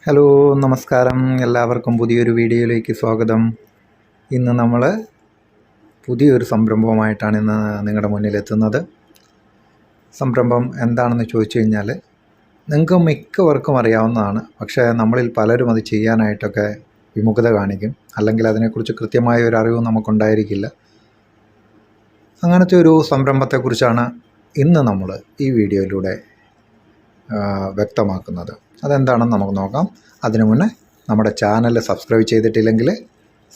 Hello നമസ്കാരം, എല്ലാവർക്കും പുതിയൊരു വീഡിയോയിലേക്ക് സ്വാഗതം. ഇന്ന് നമ്മൾ പുതിയൊരു സംരംഭവുമായിട്ടാണ് നിങ്ങളുടെ മുന്നിലെത്തുന്നത്. സംരംഭം എന്താണെന്ന് ചോദിച്ചു കഴിഞ്ഞാൽ നിങ്ങൾക്ക് മിക്കവർക്കും അറിയാവുന്നതാണ്. പക്ഷേ നമ്മളിൽ പലരും അത് ചെയ്യാനായിട്ടൊക്കെ വിമുഖത കാണിക്കും, അല്ലെങ്കിൽ അതിനെക്കുറിച്ച് കൃത്യമായ ഒരു അറിവ് നമുക്കുണ്ടായിരിക്കില്ല. അങ്ങനത്തെ ഒരു സംരംഭത്തെക്കുറിച്ചാണ് ഇന്ന് നമ്മൾ ഈ വീഡിയോയിലൂടെ വ്യക്തമാക്കുന്നത്. അതെന്താണെന്ന് നമുക്ക് നോക്കാം. അതിനു മുന്നേ നമ്മുടെ ചാനൽ സബ്സ്ക്രൈബ് ചെയ്തിട്ടില്ലെങ്കിൽ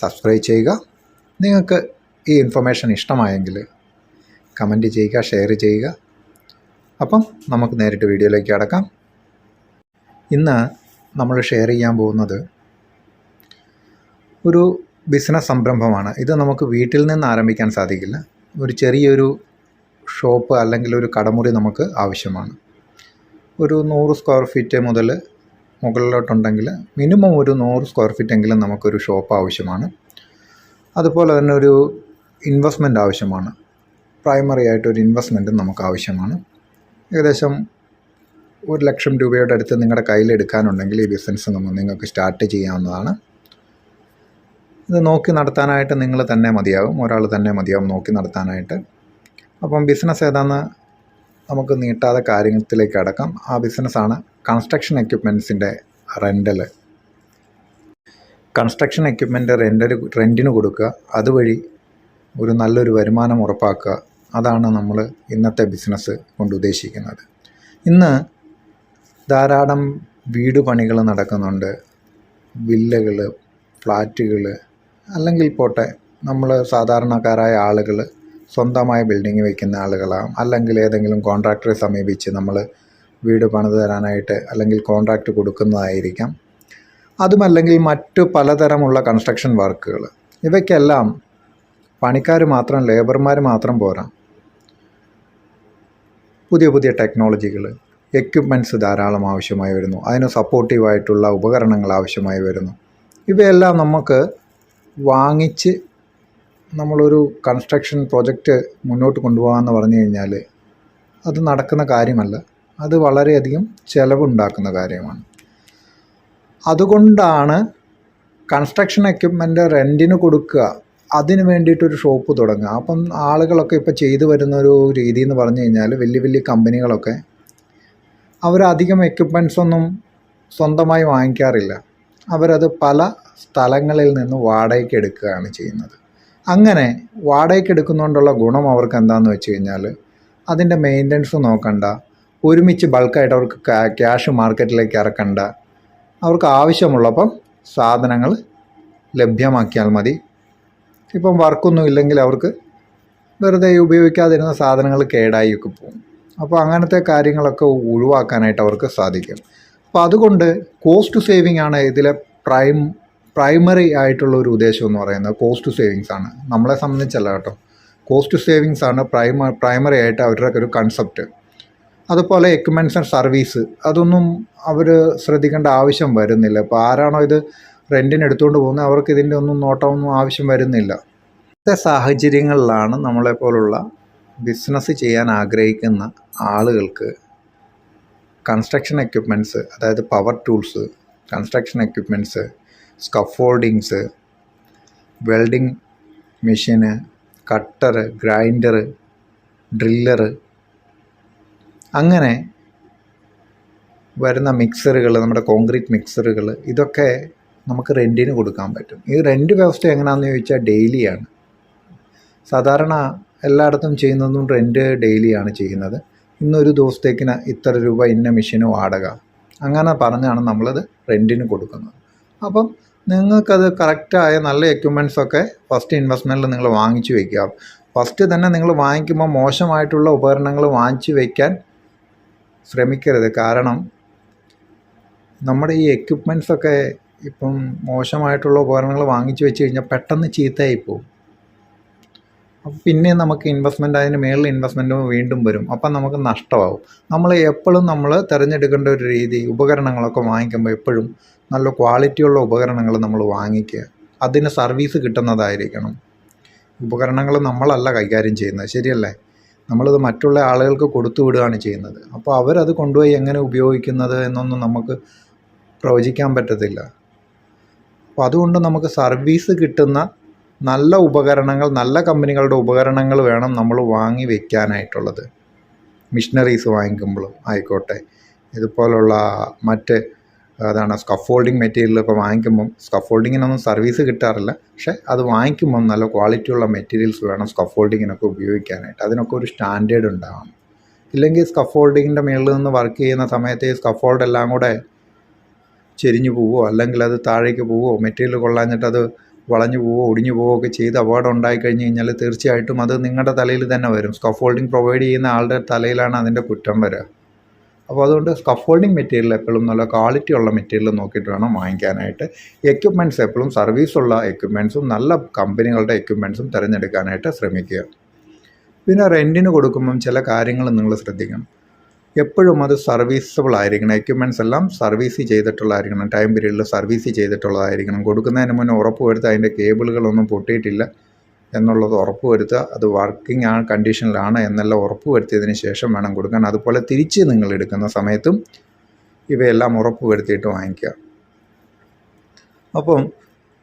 സബ്സ്ക്രൈബ് ചെയ്യുക. നിങ്ങൾക്ക് ഈ ഇൻഫർമേഷൻ ഇഷ്ടമായെങ്കിൽ കമൻറ്റ് ചെയ്യുക, ഷെയർ ചെയ്യുക. അപ്പം നമുക്ക് നേരിട്ട് വീഡിയോയിലേക്ക് കടക്കാം. ഇന്ന് നമ്മൾ ഷെയർ ചെയ്യാൻ പോകുന്നത് ഒരു ബിസിനസ് സംരംഭമാണ്. ഇത് നമുക്ക് വീട്ടിൽ നിന്ന് ആരംഭിക്കാൻ സാധിക്കില്ല. ഒരു ചെറിയൊരു ഷോപ്പ് അല്ലെങ്കിൽ ഒരു കടമുറി നമുക്ക് ആവശ്യമാണ്. ഒരു 100 സ്ക്വയർ ഫീറ്റ് മുതൽ മുകളിലോട്ടുണ്ടെങ്കിൽ മിനിമം ഒരു 100 സ്ക്വയർ ഫീറ്റ് എങ്കിലും നമുക്കൊരു ഷോപ്പ് ആവശ്യമാണ്. അതുപോലെ തന്നെ ഒരു ഇൻവെസ്റ്റ്മെൻറ്റ് ആവശ്യമാണ്. പ്രൈമറി ആയിട്ടൊരു ഇൻവെസ്റ്റ്മെൻറ്റും നമുക്ക് ആവശ്യമാണ്. ഏകദേശം 1,00,000 രൂപയുടെ അടുത്ത് നിങ്ങളുടെ കയ്യിലെടുക്കാനുണ്ടെങ്കിൽ ഈ ബിസിനസ് നിങ്ങൾക്ക് സ്റ്റാർട്ട് ചെയ്യാവുന്നതാണ്. ഇത് നോക്കി നടത്താനായിട്ട് നിങ്ങൾ തന്നെ മതിയാകും, ഒരാൾ തന്നെ മതിയാകും നോക്കി നടത്താനായിട്ട്. അപ്പം ബിസിനസ് ഏതാണെന്ന് നമുക്ക് നീട്ടാതെ കാര്യത്തിലേക്ക് അടക്കാം. ആ ബിസിനസ്സാണ് കൺസ്ട്രക്ഷൻ എക്യുപ്മെൻറ്റ്സിൻ്റെ റെൻ്റൽ. കൺസ്ട്രക്ഷൻ എക്യുപ്മെൻറ്റ് റെൻറ്റിന് കൊടുക്കുക, അതുവഴി ഒരു നല്ലൊരു വരുമാനം ഉറപ്പാക്കുക. അതാണ് നമ്മൾ ഇന്നത്തെ ബിസിനസ് കൊണ്ട് ഉദ്ദേശിക്കുന്നത്. ഇന്ന് ധാരാളം വീട് പണികൾ നടക്കുന്നുണ്ട്. വില്ലകൾ, ഫ്ലാറ്റുകൾ, അല്ലെങ്കിൽ പോട്ടെ നമ്മൾ സാധാരണക്കാരായ ആളുകൾ സ്വന്തമായ ബിൽഡിങ് വയ്ക്കുന്ന ആളുകളാകും, അല്ലെങ്കിൽ ഏതെങ്കിലും കോൺട്രാക്ടറെ സമീപിച്ച് നമ്മൾ വീട് പണിത് തരാനായിട്ട് അല്ലെങ്കിൽ കോൺട്രാക്റ്റ് കൊടുക്കുന്നതായിരിക്കാം. അതുമല്ലെങ്കിൽ മറ്റു പലതരമുള്ള കൺസ്ട്രക്ഷൻ വർക്കുകൾ. ഇവയ്ക്കെല്ലാം പണിക്കാർ മാത്രം, ലേബർമാർ മാത്രം പോരാ. പുതിയ പുതിയ ടെക്നോളജികൾ, എക്യുപ്മെൻറ്റ്സ് ധാരാളം ആവശ്യമായി വരുന്നു. അതിന് സപ്പോർട്ടീവായിട്ടുള്ള ഉപകരണങ്ങൾ ആവശ്യമായി വരുന്നു. ഇവയെല്ലാം നമുക്ക് വാങ്ങിച്ച് നമ്മളൊരു കൺസ്ട്രക്ഷൻ പ്രോജക്റ്റ് മുന്നോട്ട് കൊണ്ടുപോകാമെന്ന് പറഞ്ഞു കഴിഞ്ഞാൽ അത് നടക്കുന്ന കാര്യമല്ല. അത് വളരെയധികം ചിലവുണ്ടാക്കുന്ന കാര്യമാണ്. അതുകൊണ്ടാണ് കൺസ്ട്രക്ഷൻ എക്യുപ്മെൻറ്റ് റെൻറ്റിന് കൊടുക്കുക, അതിന് വേണ്ടിയിട്ടൊരു ഷോപ്പ് തുടങ്ങുക. അപ്പം ആളുകളൊക്കെ ഇപ്പോൾ ചെയ്തു വരുന്നൊരു രീതി എന്ന് പറഞ്ഞു കഴിഞ്ഞാൽ വലിയ വലിയ കമ്പനികളൊക്കെ അവരധികം എക്യുപ്മെൻറ്റ്സ് ഒന്നും സ്വന്തമായി വാങ്ങിക്കാറില്ല. അവരത് പല സ്ഥലങ്ങളിൽ നിന്ന് വാടകയ്ക്ക് എടുക്കുകയാണ് ചെയ്യുന്നത്. അങ്ങനെ വാടകയ്ക്ക് എടുക്കുന്നതുകൊണ്ടുള്ള ഗുണം അവർക്ക് എന്താണെന്ന് വെച്ച് കഴിഞ്ഞാൽ അതിൻ്റെ മെയിൻ്റനൻസ് നോക്കണ്ട, ഒരുമിച്ച് ബൾക്കായിട്ട് അവർക്ക് ക്യാഷ് മാർക്കറ്റിലേക്ക് ഇറക്കണ്ട. അവർക്ക് ആവശ്യമുള്ളപ്പം സാധനങ്ങൾ ലഭ്യമാക്കിയാൽ മതി. ഇപ്പം വർക്കൊന്നും ഇല്ലെങ്കിൽ അവർക്ക് വെറുതെ ഉപയോഗിക്കാതിരുന്ന സാധനങ്ങൾ കേടായിയൊക്കെ പോകും. അപ്പോൾ അങ്ങനത്തെ കാര്യങ്ങളൊക്കെ ഒഴിവാക്കാനായിട്ട് അവർക്ക് സാധിക്കും. അപ്പോൾ അതുകൊണ്ട് കോസ്റ്റ് സേവിങ് ആണ് ഇതിലെ പ്രൈമറി ആയിട്ടുള്ള ഒരു ഉദ്ദേശം എന്ന് പറയുന്നത്. കോസ്റ്റ് സേവിങ്സ് ആണ്, നമ്മളെ സംബന്ധിച്ചല്ല കേട്ടോ. കോസ്റ്റ് സേവിങ്സ് ആണ് പ്രൈമറി ആയിട്ട് അവരുടെ ഒരു കൺസെപ്റ്റ്. അതുപോലെ എക്യുപ്മെൻറ്റ്സ് ആൻഡ് സർവീസ്, അതൊന്നും അവർ ശ്രദ്ധിക്കേണ്ട ആവശ്യം വരുന്നില്ല. ഇപ്പോൾ ആരാണോ ഇത് റെൻറ്റിന് എടുത്തുകൊണ്ട് പോകുന്നത് അവർക്ക് ഇതിൻ്റെ ഒന്നും നോട്ടമൊന്നും ആവശ്യം വരുന്നില്ല. ഇന്നത്തെ സാഹചര്യങ്ങളിലാണ് നമ്മളെപ്പോലുള്ള ബിസിനസ് ചെയ്യാൻ ആഗ്രഹിക്കുന്ന ആളുകൾക്ക് കൺസ്ട്രക്ഷൻ എക്യുപ്മെൻറ്റ്സ്, അതായത് power tools, construction equipments, scaffoldings, welding മെഷീന്, കട്ടർ, ഗ്രൈൻഡർ, ഡ്രില്ലർ, അങ്ങനെ വരുന്ന മിക്സറുകൾ, നമ്മുടെ കോൺക്രീറ്റ് മിക്സറുകൾ, ഇതൊക്കെ നമുക്ക് റെൻറ്റിന് കൊടുക്കാൻ പറ്റും. ഈ റെൻറ്റ് വ്യവസ്ഥ എങ്ങനെയാണെന്ന് ചോദിച്ചാൽ ഡെയിലിയാണ്. സാധാരണ എല്ലായിടത്തും ചെയ്യുന്നതും റെൻറ്റ് ഡെയിലിയാണ് ചെയ്യുന്നത്. ഇന്നൊരു ദിവസത്തേക്കിന് ഇത്ര രൂപ, ഇന്ന മെഷീന് വാടക, അങ്ങനെ പറഞ്ഞാണ് നമ്മളത് റെൻറ്റിന് കൊടുക്കുന്നത്. അപ്പം നിങ്ങൾക്കത് കറക്റ്റായ നല്ല എക്യുപ്മെൻറ്റ്സൊക്കെ ഫസ്റ്റ് ഇൻവെസ്റ്റ്മെൻറ്റിൽ നിങ്ങൾ വാങ്ങിച്ചു വയ്ക്കുക. ഫസ്റ്റ് തന്നെ നിങ്ങൾ വാങ്ങിക്കുമ്പോൾ മോശമായിട്ടുള്ള ഉപകരണങ്ങൾ വാങ്ങിച്ചു വയ്ക്കാൻ ശ്രമിക്കരുത്. കാരണം നമ്മുടെ ഈ എക്യുപ്മെൻറ്റ്സൊക്കെ ഇപ്പം മോശമായിട്ടുള്ള ഉപകരണങ്ങൾ വാങ്ങിച്ചു വെച്ച് കഴിഞ്ഞാൽ പെട്ടെന്ന് ചീത്തയായി പോകും. അപ്പം പിന്നെ നമുക്ക് ഇൻവെസ്റ്റ്മെൻറ്റ്, അതിന് മേളിൽ ഇൻവെസ്റ്റ്മെൻറ്റ് വീണ്ടും വരും. അപ്പം നമുക്ക് നഷ്ടമാവും. നമ്മൾ എപ്പോഴും തിരഞ്ഞെടുക്കേണ്ട ഒരു രീതി, ഉപകരണങ്ങളൊക്കെ വാങ്ങിക്കുമ്പോൾ എപ്പോഴും നല്ല ക്വാളിറ്റിയുള്ള ഉപകരണങ്ങൾ നമ്മൾ വാങ്ങിക്കുക. അതിന് സർവീസ് കിട്ടുന്നതായിരിക്കണം. ഉപകരണങ്ങൾ നമ്മളല്ല കൈകാര്യം ചെയ്യുന്നത്, ശരിയല്ലേ? നമ്മളിത് മറ്റുള്ള ആളുകൾക്ക് കൊടുത്തു വിടുകയാണ് ചെയ്യുന്നത്. അപ്പോൾ അവരത് കൊണ്ടുപോയി എങ്ങനെ ഉപയോഗിക്കുന്നത് എന്നൊന്നും നമുക്ക് പ്രവചിക്കാൻ പറ്റത്തില്ല. അപ്പോൾ അതുകൊണ്ട് നമുക്ക് സർവീസ് കിട്ടുന്ന നല്ല ഉപകരണങ്ങൾ, നല്ല കമ്പനികളുടെ ഉപകരണങ്ങൾ വേണം നമ്മൾ വാങ്ങി വെക്കാനായിട്ടുള്ളത്. മിഷനറീസ് വാങ്ങിക്കുമ്പോഴും ആയിക്കോട്ടെ, ഇതുപോലുള്ള മറ്റ് സ്കഫോൾഡിങ് മെറ്റീരിയലൊക്കെ വാങ്ങിക്കുമ്പം, സ്കഫോൾഡിങ്ങിനൊന്നും സർവീസ് കിട്ടാറില്ല, പക്ഷേ അത് വാങ്ങിക്കുമ്പം നല്ല ക്വാളിറ്റിയുള്ള മെറ്റീരിയൽസ് വേണം സ്കഫോൾഡിങ്ങിനൊക്കെ ഉപയോഗിക്കാനായിട്ട്. അതിനൊക്കെ ഒരു സ്റ്റാൻഡേർഡ് ഉണ്ടാവണം. ഇല്ലെങ്കിൽ സ്കഫോൾഡിങ്ങിൻ്റെ മുകളിൽ നിന്ന് വർക്ക് ചെയ്യുന്ന സമയത്ത് ഈ സ്കഫോൾഡ് എല്ലാം കൂടെ ചെരിഞ്ഞു പോവുമോ, അല്ലെങ്കിൽ അത് താഴേക്ക് പോവുമോ, മെറ്റീരിയൽ കൊള്ളാഞ്ഞിട്ട് അത് വളഞ്ഞു പോവുമോ ഒടിഞ്ഞു പോവുമോ ഒക്കെ ചെയ്ത് അപകടം ഉണ്ടായിക്കഴിഞ്ഞ് കഴിഞ്ഞാൽ തീർച്ചയായിട്ടും അത് നിങ്ങളുടെ തലയിൽ തന്നെ വരും. സ്കഫോൾഡിങ് പ്രൊവൈഡ് ചെയ്യുന്ന ആളുടെ തലയിലാണ് അതിൻ്റെ കുറ്റം വരിക. അപ്പോൾ അതുകൊണ്ട് സ്കഫോൾഡിങ് മെറ്റീരിയൽ എപ്പോഴും നല്ല ക്വാളിറ്റി ഉള്ള മെറ്റീരിയൽ നോക്കിയിട്ട് വേണം വാങ്ങിക്കാനായിട്ട്. എക്യുപ്മെൻറ്റ്സ് എപ്പോഴും സർവീസുള്ള എക്യുപ്മെൻറ്റ്സും നല്ല കമ്പനികളുടെ എക്യുപ്മെൻറ്റ്സും തിരഞ്ഞെടുക്കാനായിട്ട് ശ്രമിക്കുക. പിന്നെ റെൻറ്റിന് കൊടുക്കുമ്പം ചില കാര്യങ്ങൾ നിങ്ങൾ ശ്രദ്ധിക്കണം. എപ്പോഴും അത് സർവീസബിൾ ആയിരിക്കണം. എക്യുപ്മെൻറ്റ്സ് എല്ലാം സർവീസ് ചെയ്തിട്ടുള്ളതായിരിക്കണം, ടൈം പീരീഡിൽ സർവീസ് ചെയ്തിട്ടുള്ളതായിരിക്കണം. കൊടുക്കുന്നതിന് മുന്നേ ഉറപ്പ് വരുത്തുക അതിൻ്റെ കേബിളുകളൊന്നും പൊട്ടിയിട്ടില്ല എന്നുള്ളത് ഉറപ്പ് വരുത്തുക. അത് വർക്കിംഗ് കണ്ടീഷനിലാണ് എന്നെല്ലാം ഉറപ്പ് വരുത്തിയതിന് ശേഷം വേണം കൊടുക്കാൻ. അതുപോലെ തിരിച്ച് നിങ്ങൾ എടുക്കുന്ന സമയത്തും ഇവയെല്ലാം ഉറപ്പ് വരുത്തിയിട്ട് വാങ്ങിക്കുക. അപ്പം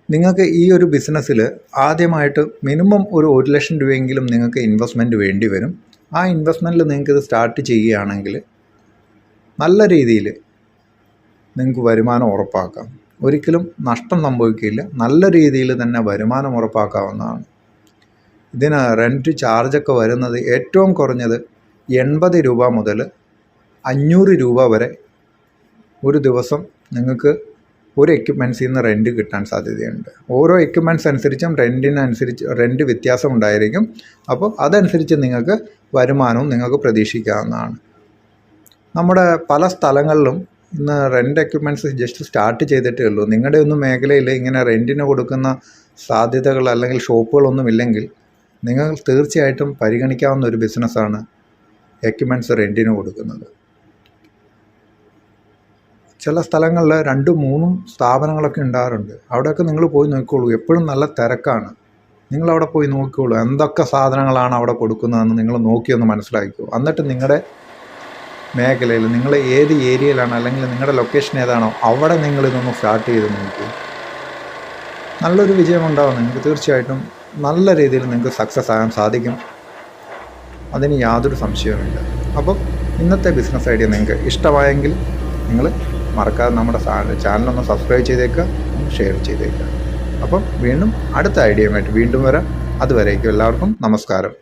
നിങ്ങൾക്ക് ഈ ഒരു ബിസിനസ്സിൽ ആദ്യമായിട്ട് മിനിമം ഒരു 1 ലക്ഷം രൂപയെങ്കിലും നിങ്ങൾക്ക് ഇൻവെസ്റ്റ്മെൻറ്റ് വേണ്ടി വരും. ആ ഇൻവെസ്റ്റ്മെൻറ്റിൽ നിങ്ങൾക്കിത് സ്റ്റാർട്ട് ചെയ്യുകയാണെങ്കിൽ നല്ല രീതിയിൽ നിങ്ങൾക്ക് വരുമാനം ഉറപ്പാക്കാം. ഒരിക്കലും നഷ്ടം സംഭവിക്കില്ല. നല്ല രീതിയിൽ തന്നെ വരുമാനം ഉറപ്പാക്കാവുന്നതാണ്. ഇതിന് റെൻറ്റ് ചാർജൊക്കെ വരുന്നത് ഏറ്റവും കുറഞ്ഞത് 80 രൂപ മുതൽ 500 രൂപ വരെ ഒരു ദിവസം നിങ്ങൾക്ക് ഒരു എക്യുപ്മെൻറ്റ്സിൽ നിന്ന് റെൻറ്റ് കിട്ടാൻ സാധ്യതയുണ്ട്. ഓരോ എക്യുപ്മെൻറ്റ്സ് അനുസരിച്ചും റെൻറ്റ് വ്യത്യാസം ഉണ്ടായിരിക്കും. അപ്പോൾ അതനുസരിച്ച് നിങ്ങൾക്ക് വരുമാനവും നിങ്ങൾക്ക് പ്രതീക്ഷിക്കാവുന്നതാണ്. നമ്മുടെ പല സ്ഥലങ്ങളിലും ഇന്ന് റെൻറ്റ് എക്യുപ്മെൻറ്റ്സ് ജസ്റ്റ് സ്റ്റാർട്ട് ചെയ്തിട്ടേ ഉള്ളൂ. നിങ്ങളുടെ ഒന്നും മേഖലയിൽ ഇങ്ങനെ റെൻറ്റിന് കൊടുക്കുന്ന സാധ്യതകൾ അല്ലെങ്കിൽ ഷോപ്പുകളൊന്നും ഇല്ലെങ്കിൽ നിങ്ങൾ തീർച്ചയായിട്ടും പരിഗണിക്കാവുന്ന ഒരു ബിസിനസ്സാണ് എക്യുപ്മെൻറ്റ്സ് റെൻറ്റിന് കൊടുക്കുന്നത്. ചില സ്ഥലങ്ങളിൽ 2-3 സ്ഥാപനങ്ങളൊക്കെ ഉണ്ടാകാറുണ്ട്. അവിടെയൊക്കെ നിങ്ങൾ പോയി നോക്കിക്കോളൂ. എപ്പോഴും നല്ല തിരക്കാണ്. നിങ്ങളവിടെ പോയി നോക്കിക്കോളൂ എന്തൊക്കെ സാധനങ്ങളാണ് അവിടെ കൊടുക്കുന്നതെന്ന് നിങ്ങൾ നോക്കിയൊന്ന് മനസ്സിലാക്കിക്കോ. എന്നിട്ട് നിങ്ങളുടെ മേഖലയിൽ നിങ്ങൾ ഏത് ഏരിയയിലാണ് അല്ലെങ്കിൽ നിങ്ങളുടെ ലൊക്കേഷൻ ഏതാണോ അവിടെ നിങ്ങളിതൊന്ന് സ്റ്റാർട്ട് ചെയ്ത് നോക്കൂ. നല്ലൊരു വിജയമുണ്ടാകും. നിങ്ങൾക്ക് തീർച്ചയായിട്ടും നല്ല രീതിയിൽ നിങ്ങൾക്ക് സക്സസ് ആകാൻ സാധിക്കും. അതിന് യാതൊരു സംശയവുമില്ല. അപ്പോൾ ഇന്നത്തെ ബിസിനസ് ഐഡിയ നിങ്ങൾക്ക് ഇഷ്ടമായെങ്കിൽ നിങ്ങൾ മറക്കാതെ നമ്മുടെ ചാനലൊന്ന് സബ്സ്ക്രൈബ് ചെയ്തേക്കുക, ഷെയർ ചെയ്തേക്കുക. അപ്പം വീണ്ടും അടുത്ത ഐഡിയയുമായിട്ട് വീണ്ടും വരാം. അതുവരേക്കും എല്ലാവർക്കും നമസ്കാരം.